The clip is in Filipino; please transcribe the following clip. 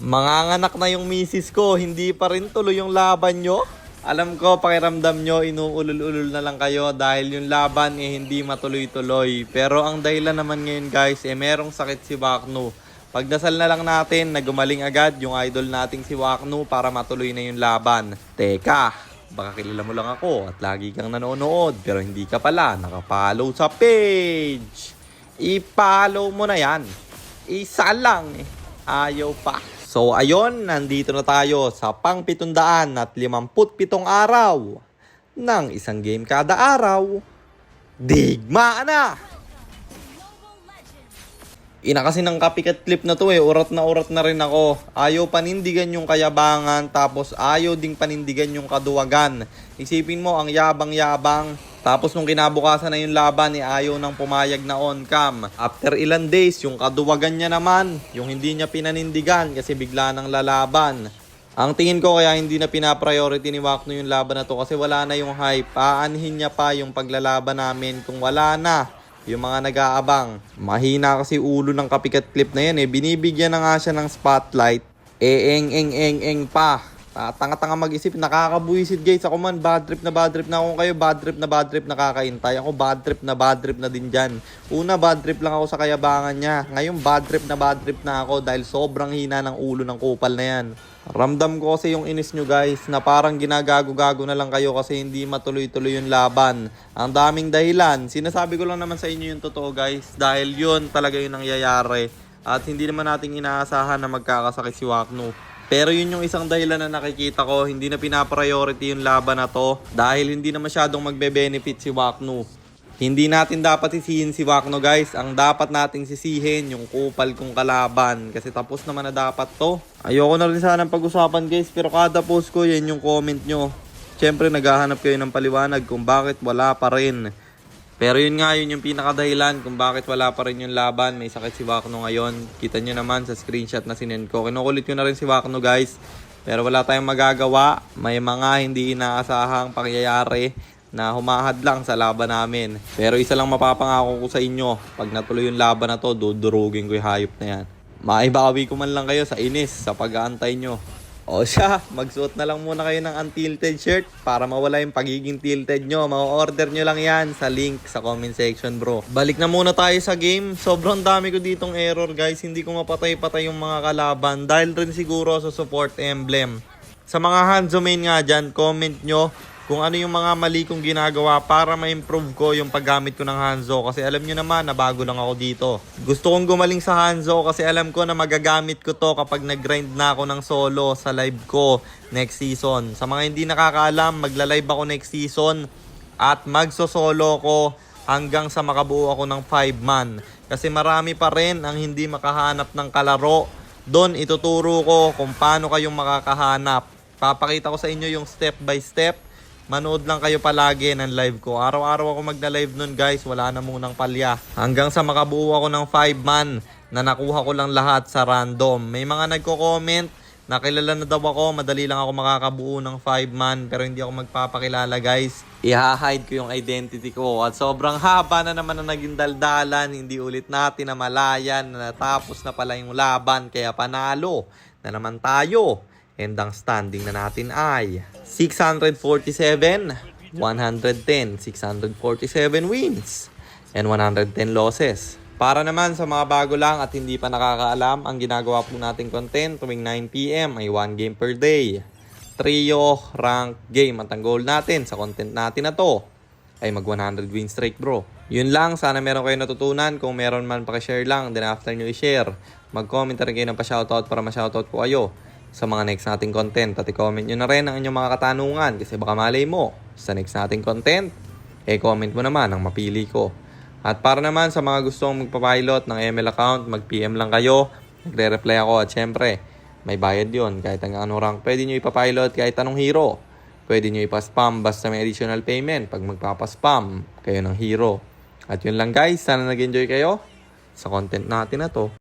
Manganganak na yung misis ko, hindi pa rin tuloy yung laban nyo. Alam ko, pakiramdam nyo, inuulol-ulol na lang kayo dahil yung laban hindi matuloy-tuloy. Pero ang dahilan naman ngayon guys, merong sakit si Wakno. Pagdasal na lang natin na gumaling agad yung idol nating si Wakno para matuloy na yung laban. Teka, baka kilala mo lang ako at lagi kang nanonood pero hindi ka pala nakapollow sa page. I-follow mo na yan. Isa lang ayaw pa. So ayun, nandito na tayo sa pang 757 araw ng isang game kada araw. Digmaan na! Ina kasi ng copycat clip na to urat na rin ako. Ayaw panindigan yung kayabangan tapos ayaw ding panindigan yung kaduwagan. Isipin mo ang yabang-yabang. Tapos nung kinabukasan na yung laban ayaw nang pumayag na on cam. After ilan days, yung kaduwagan niya naman, yung hindi niya pinanindigan kasi bigla nang lalaban. Ang tingin ko kaya hindi na pinapriority ni Wakno yung laban na to kasi wala na yung hype. Aanhin niya pa yung paglalaban namin kung wala na yung mga nag-aabang. Mahina kasi ulo ng copycat clip na yan Binibigyan na nga siya ng spotlight. Eng pa. Tanga-tanga mag-isip, nakakabuisit guys. Ako man, bad trip na ako. Kayo, bad trip na nakakaintay. Ako, bad trip na din dyan. Una, bad trip lang ako sa kayabangan niya. Ngayon, bad trip na ako dahil sobrang hina ng ulo ng kupal na yan. Ramdam ko kasi yung inis nyo guys na parang ginagago-gago na lang kayo kasi hindi matuloy-tuloy yung laban. Ang daming dahilan. Sinasabi ko lang naman sa inyo yung totoo guys dahil yun talaga yung nangyayari. At hindi naman natin inaasahan na magkakasakit si Wakno. Pero yun yung isang dahilan na nakikita ko, hindi na pinapriority yung laban na to dahil hindi na masyadong magbe-benefit si Wakno. Hindi natin dapat sisihin si Wakno guys. Ang dapat nating sisihin yung kupal kong kalaban kasi tapos naman na dapat to. Ayoko na rin sana pag-usapan guys pero kada post ko yan yung comment nyo. Siyempre naghahanap kayo ng paliwanag kung bakit wala pa rin. Pero yun nga, yun yung pinakadahilan kung bakit wala pa rin yung laban. May sakit si Wakno ngayon. Kita nyo naman sa screenshot na sinend ko. Kinukulit ko na rin si Wakno guys. Pero wala tayong magagawa. May mga hindi inaasahang pangyayari na humahad lang sa laban namin. Pero isa lang mapapangako ko sa inyo. Pag natuloy yung laban na to, dudurugin ko yung hayop na yan. Maibawi ko man lang kayo sa inis, sa pag-aantay nyo. O siya, magsuot na lang muna kayo ng untilted shirt para mawala yung pagiging tilted nyo. Ma-order nyo lang yan sa link sa comment section bro. Balik na muna tayo sa game. Sobrang dami ko ditong error guys. Hindi ko mapatay-patay yung mga kalaban dahil rin siguro sa support emblem. Sa mga Hanzomain nga dyan, comment nyo kung ano yung mga mali kong ginagawa para ma-improve ko yung paggamit ko ng Hanzo. Kasi alam nyo naman na bago lang ako dito. Gusto kong gumaling sa Hanzo kasi alam ko na magagamit ko to kapag nag-grind na ako ng solo sa live ko next season. Sa mga hindi nakakaalam, magla-live ako next season at magso-solo ko hanggang sa makabuo ako ng 5 man. Kasi marami pa rin ang hindi makahanap ng kalaro. Doon ituturo ko kung paano kayong makakahanap. Papakita ko sa inyo yung step by step. Manood lang kayo palagi ng live ko. Araw-araw ako magna-live nun guys. Wala na munang palya. Hanggang sa makabuo ako ng 5 man na nakuha ko lang lahat sa random. May mga nagko-comment na kilala na daw ako. Madali lang ako makakabuo ng 5 man pero hindi ako magpapakilala guys. I-hide ko yung identity ko. At sobrang haba na naman na naging daldalan. Hindi ulit natin na malayan na natapos na pala yung laban. Kaya panalo na naman tayo. And ang standing na natin ay 647, 110, 647 wins, and 110 losses. Para naman sa mga bago lang at hindi pa nakakaalam, ang ginagawa po nating content tuwing 9 PM ay 1 game per day. Trio rank game at ang goal natin sa content natin na to ay mag 100 win streak bro. Yun lang, sana meron kayo natutunan. Kung meron man pakishare lang, then after nyo i-share, mag-comment na rin kayo ng pa-shoutout para ma-shoutout po kayo sa mga next nating content. At i-comment nyo na rin ang inyong mga katanungan kasi baka malay mo sa next nating content, comment mo naman ang mapili ko. At para naman sa mga gustong magpapilot ng ML account, mag-PM lang kayo, magre-reply ako. At syempre, may bayad yon kahit ang anong rank. Pwede nyo ipapilot kahit anong hero. Pwede nyo ipa-spam basta may additional payment pag magpapaspam kayo ng hero. At yun lang guys, sana nag-enjoy kayo sa content natin na to.